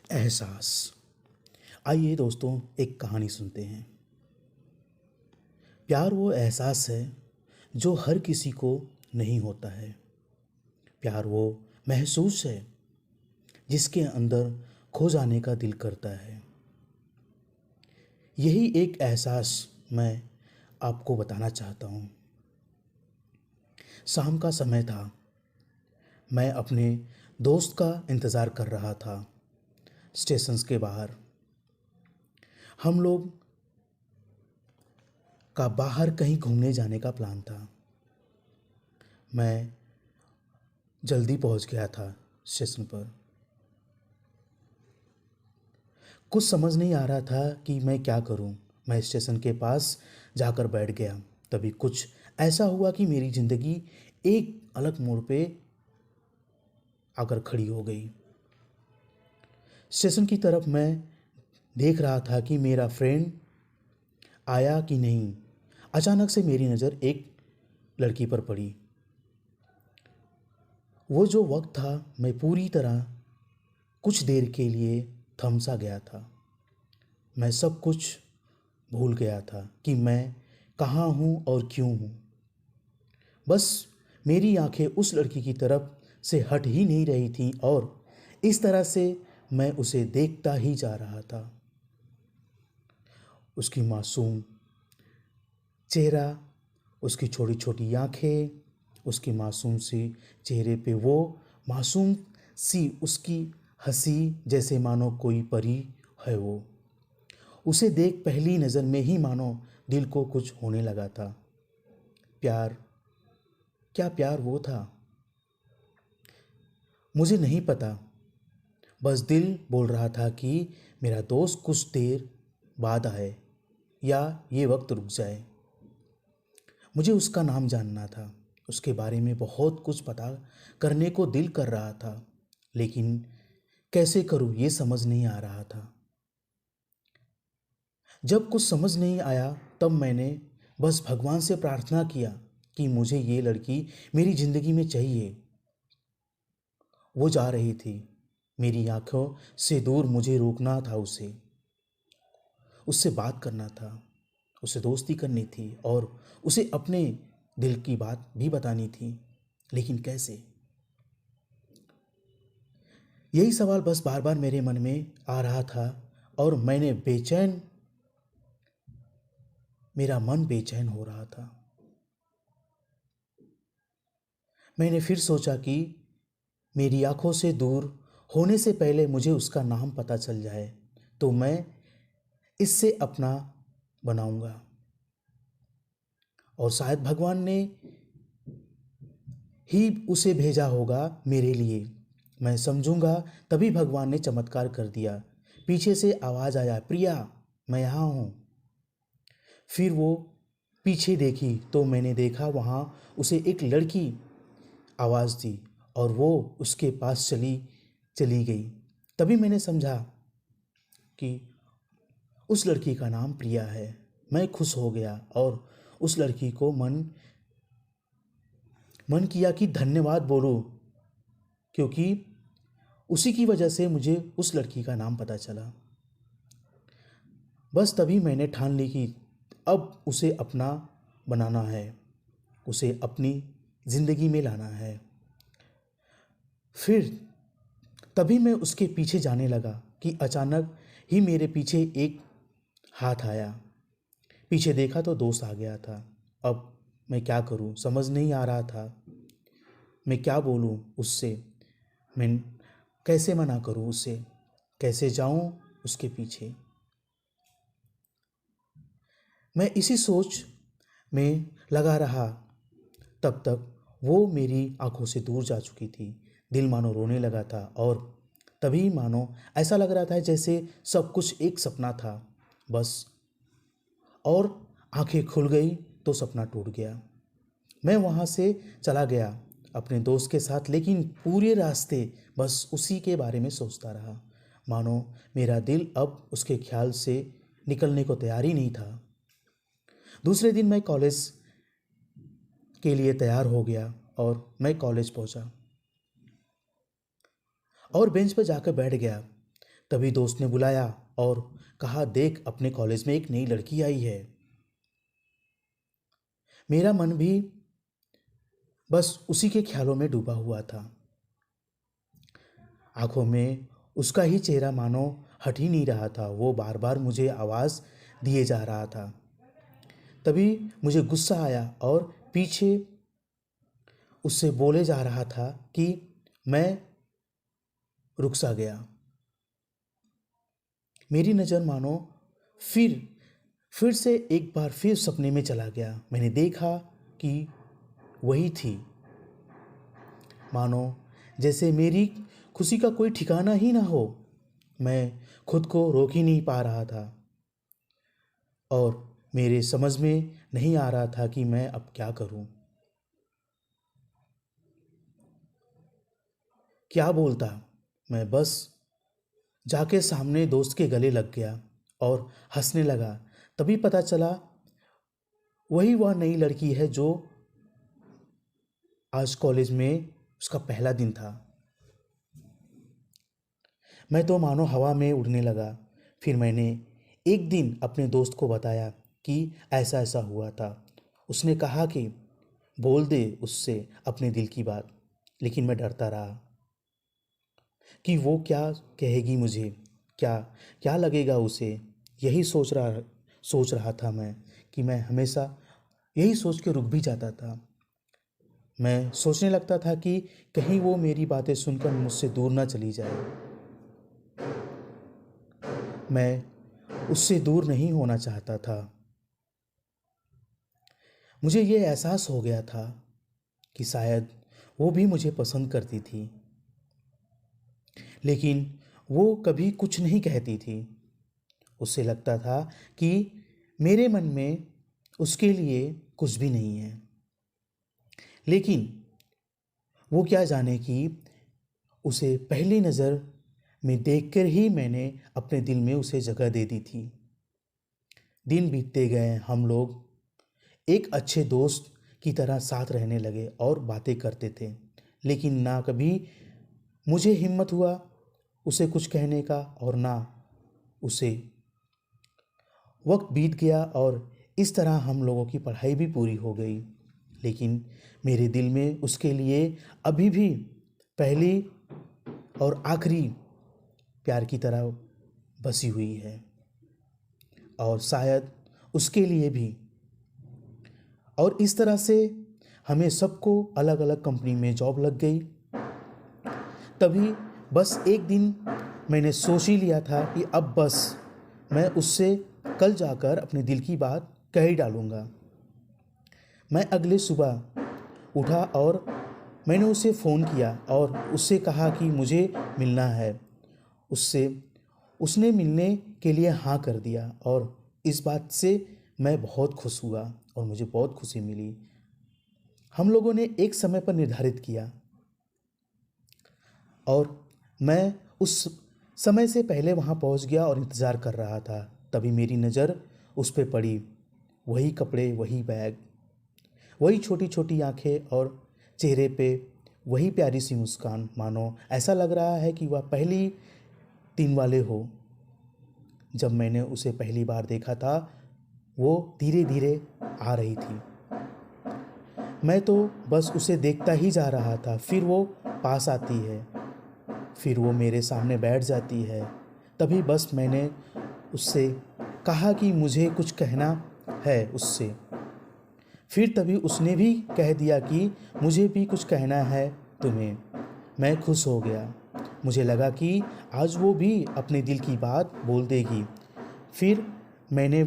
एहसास। आइए दोस्तों, एक कहानी सुनते हैं। प्यार वो एहसास है जो हर किसी को नहीं होता है। प्यार वो महसूस है जिसके अंदर खो जाने का दिल करता है। यही एक एहसास मैं आपको बताना चाहता हूँ। शाम का समय था। मैं अपने दोस्त का इंतज़ार कर रहा था स्टेशंस के बाहर। हम लोग का बाहर कहीं घूमने जाने का प्लान था। मैं जल्दी पहुंच गया था स्टेशन पर। कुछ समझ नहीं आ रहा था कि मैं क्या करूं। मैं स्टेशन के पास जाकर बैठ गया। तभी कुछ ऐसा हुआ कि मेरी ज़िंदगी एक अलग मोड़ पे आकर खड़ी हो गई। स्टेशन की तरफ मैं देख रहा था कि मेरा फ्रेंड आया कि नहीं। अचानक से मेरी नज़र एक लड़की पर पड़ी। वो जो वक्त था, मैं पूरी तरह कुछ देर के लिए थम सा गया था। मैं सब कुछ भूल गया था कि मैं कहाँ हूँ और क्यों हूँ। बस मेरी आंखें उस लड़की की तरफ से हट ही नहीं रही थीं और इस तरह से मैं उसे देखता ही जा रहा था। उसकी मासूम चेहरा, उसकी छोटी छोटी आंखें, उसकी मासूम सी चेहरे पे वो मासूम सी उसकी हंसी, जैसे मानो कोई परी है वो। उसे देख पहली नज़र में ही मानो दिल को कुछ होने लगा था। प्यार, क्या प्यार वो था? मुझे नहीं पता। बस दिल बोल रहा था कि मेरा दोस्त कुछ देर बाद आए या ये वक्त रुक जाए। मुझे उसका नाम जानना था। उसके बारे में बहुत कुछ पता करने को दिल कर रहा था, लेकिन कैसे करूं ये समझ नहीं आ रहा था। जब कुछ समझ नहीं आया तब मैंने बस भगवान से प्रार्थना किया कि मुझे ये लड़की मेरी ज़िंदगी में चाहिए। वो जा रही थी। मेरी आंखों से दूर मुझे रोकना था उसे। उससे बात करना था, उसे दोस्ती करनी थी और उसे अपने दिल की बात भी बतानी थी। लेकिन कैसे? यही सवाल बस बार बार मेरे मन में आ रहा था और मेरा मन बेचैन हो रहा था। मैंने फिर सोचा कि मेरी आंखों से दूर होने से पहले मुझे उसका नाम पता चल जाए तो मैं इससे अपना बनाऊंगा। और शायद भगवान ने ही उसे भेजा होगा मेरे लिए। मैं समझूंगा तभी भगवान ने चमत्कार कर दिया। पीछे से आवाज़ आया, प्रिया, मैं यहाँ हूँ। फिर वो पीछे देखी तो मैंने देखा वहाँ उसे एक लड़की आवाज़ दी और वो उसके पास चली चली गई। तभी मैंने समझा कि उस लड़की का नाम प्रिया है। मैं खुश हो गया और उस लड़की को मन किया कि धन्यवाद बोलूं, क्योंकि उसी की वजह से मुझे उस लड़की का नाम पता चला। बस तभी मैंने ठान ली कि अब उसे अपना बनाना है, उसे अपनी ज़िंदगी में लाना है। फिर तभी मैं उसके पीछे जाने लगा कि अचानक ही मेरे पीछे एक हाथ आया। पीछे देखा तो दोस्त आ गया था। अब मैं क्या करूं समझ नहीं आ रहा था। मैं क्या बोलूं उससे? मैं कैसे मना करूं उसे? कैसे जाऊं उसके पीछे? मैं इसी सोच में लगा रहा। तब तक वो मेरी आंखों से दूर जा चुकी थी। दिल मानो रोने लगा था और तभी मानो ऐसा लग रहा था जैसे सब कुछ एक सपना था बस। और आंखें खुल गई तो सपना टूट गया। मैं वहाँ से चला गया अपने दोस्त के साथ, लेकिन पूरे रास्ते बस उसी के बारे में सोचता रहा। मानो मेरा दिल अब उसके ख्याल से निकलने को तैयार ही नहीं था। दूसरे दिन मैं कॉलेज के लिए तैयार हो गया और मैं कॉलेज पहुंचा और बेंच पर जाकर बैठ गया। तभी दोस्त ने बुलाया और कहा, देख अपने कॉलेज में एक नई लड़की आई है। मेरा मन भी बस उसी के ख्यालों में डूबा हुआ था। आंखों में उसका ही चेहरा मानो हट ही नहीं रहा था। वो बार बार मुझे आवाज़ दिए जा रहा था। तभी मुझे गुस्सा आया और पीछे उससे बोले जा रहा था कि मैं रुक सा गया। मेरी नज़र मानो फिर से एक बार फिर सपने में चला गया। मैंने देखा कि वही थी। मानो जैसे मेरी खुशी का कोई ठिकाना ही ना हो। मैं खुद को रोक ही नहीं पा रहा था और मेरे समझ में नहीं आ रहा था कि मैं अब क्या करूं, क्या बोलता। मैं बस जाके सामने दोस्त के गले लग गया और हंसने लगा। तभी पता चला वही वह नई लड़की है जो आज कॉलेज में उसका पहला दिन था। मैं तो मानो हवा में उड़ने लगा। फिर मैंने एक दिन अपने दोस्त को बताया कि ऐसा ऐसा हुआ था। उसने कहा कि बोल दे उससे अपने दिल की बात, लेकिन मैं डरता रहा कि वो क्या कहेगी मुझे, क्या क्या लगेगा उसे। यही सोच रहा था मैं कि मैं हमेशा यही सोच के रुक भी जाता था। मैं सोचने लगता था कि कहीं वो मेरी बातें सुनकर मुझसे दूर ना चली जाए। मैं उससे दूर नहीं होना चाहता था। मुझे ये एहसास हो गया था कि शायद वो भी मुझे पसंद करती थी, लेकिन वो कभी कुछ नहीं कहती थी। उससे लगता था कि मेरे मन में उसके लिए कुछ भी नहीं है। लेकिन वो क्या जाने कि उसे पहली नज़र में देखकर ही मैंने अपने दिल में उसे जगह दे दी थी। दिन बीतते गए, हम लोग एक अच्छे दोस्त की तरह साथ रहने लगे और बातें करते थे। लेकिन ना कभी मुझे हिम्मत हुआ उसे कुछ कहने का और ना उसे। वक्त बीत गया और इस तरह हम लोगों की पढ़ाई भी पूरी हो गई। लेकिन मेरे दिल में उसके लिए अभी भी पहली और आखिरी प्यार की तरह बसी हुई है। और शायद उसके लिए भी। और इस तरह से हमें सबको अलग अलग कंपनी में जॉब लग गई। तभी बस एक दिन मैंने सोच ही लिया था कि अब बस मैं उससे कल जाकर अपने दिल की बात कह ही डालूँगा। मैं अगले सुबह उठा और मैंने उसे फ़ोन किया और उससे कहा कि मुझे मिलना है उससे। उसने मिलने के लिए हाँ कर दिया और इस बात से मैं बहुत खुश हुआ और मुझे बहुत खुशी मिली। हम लोगों ने एक समय पर निर्धारित किया और मैं उस समय से पहले वहाँ पहुँच गया और इंतज़ार कर रहा था। तभी मेरी नज़र उस पे पड़ी। वही कपड़े, वही बैग, वही छोटी छोटी आंखें और चेहरे पे वही प्यारी सी मुस्कान। मानो ऐसा लग रहा है कि वह पहली दिन वाले हो। जब मैंने उसे पहली बार देखा था वो धीरे धीरे आ रही थी। मैं तो बस उसे देखता ही जा रहा था। फिर वो पास आती है, फिर वो मेरे सामने बैठ जाती है। तभी बस मैंने उससे कहा कि मुझे कुछ कहना है उससे। फिर तभी उसने भी कह दिया कि मुझे भी कुछ कहना है तुम्हें। मैं खुश हो गया। मुझे लगा कि आज वो भी अपने दिल की बात बोल देगी। फिर मैंने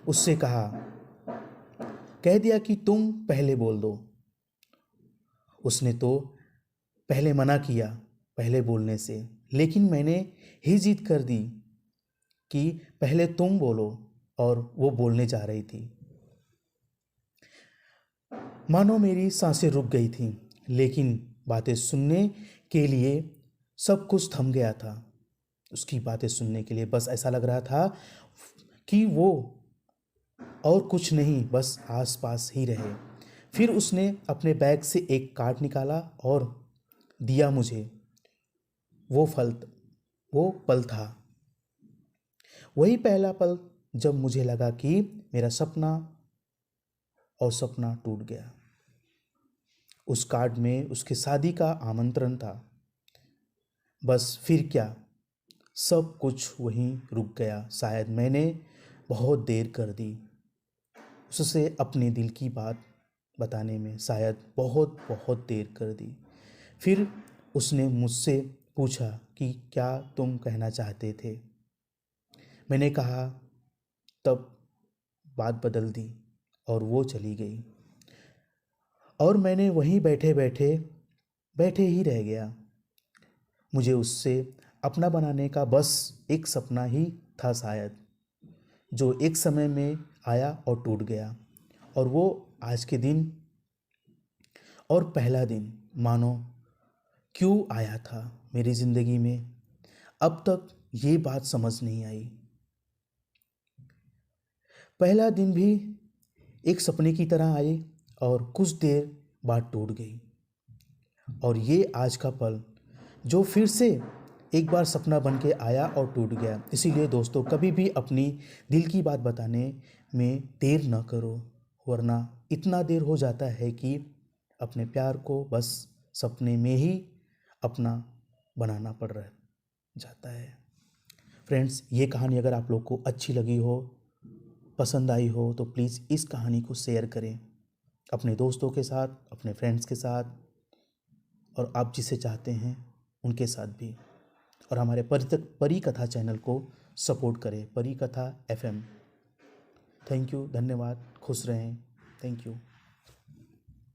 उससे कह दिया कि तुम पहले बोल दो। उसने तो पहले मना किया पहले बोलने से, लेकिन मैंने ही जिद कर दी कि पहले तुम बोलो और वो बोलने जा रही थी। मानो मेरी सांसें रुक गई थीं, लेकिन बातें सुनने के लिए सब कुछ थम गया था। उसकी बातें सुनने के लिए बस ऐसा लग रहा था कि वो और कुछ नहीं, बस आसपास ही रहे। फिर उसने अपने बैग से एक कार्ड निकाला और दिया मुझे। वो फल वो पल था, वही पहला पल जब मुझे लगा कि मेरा सपना टूट गया। उस कार्ड में उसके शादी का आमंत्रण था। बस फिर क्या, सब कुछ वहीं रुक गया। शायद मैंने बहुत देर कर दी उससे अपने दिल की बात बताने में, शायद बहुत बहुत देर कर दी। फिर उसने मुझसे पूछा कि क्या तुम कहना चाहते थे। मैंने कहा, तब बात बदल दी और वो चली गई और मैंने वहीं बैठे ही रह गया। मुझे उससे अपना बनाने का बस एक सपना ही था शायद, जो एक समय में आया और टूट गया। और वो आज के दिन और पहला दिन मानो क्यों आया था मेरी ज़िंदगी में, अब तक ये बात समझ नहीं आई। पहला दिन भी एक सपने की तरह आई और कुछ देर बाद टूट गई। और ये आज का पल जो फिर से एक बार सपना बन के आया और टूट गया। इसीलिए दोस्तों, कभी भी अपनी दिल की बात बताने में देर न करो, वरना इतना देर हो जाता है कि अपने प्यार को बस सपने में ही अपना बनाना पड़ रहा जाता है। फ्रेंड्स, ये कहानी अगर आप लोग को अच्छी लगी हो, पसंद आई हो, तो प्लीज़ इस कहानी को शेयर करें अपने दोस्तों के साथ, अपने फ्रेंड्स के साथ, और आप जिसे चाहते हैं उनके साथ भी। और हमारे परी कथा चैनल को सपोर्ट करें, परी कथा FM। थैंक यू, धन्यवाद, खुश रहें। Thank you.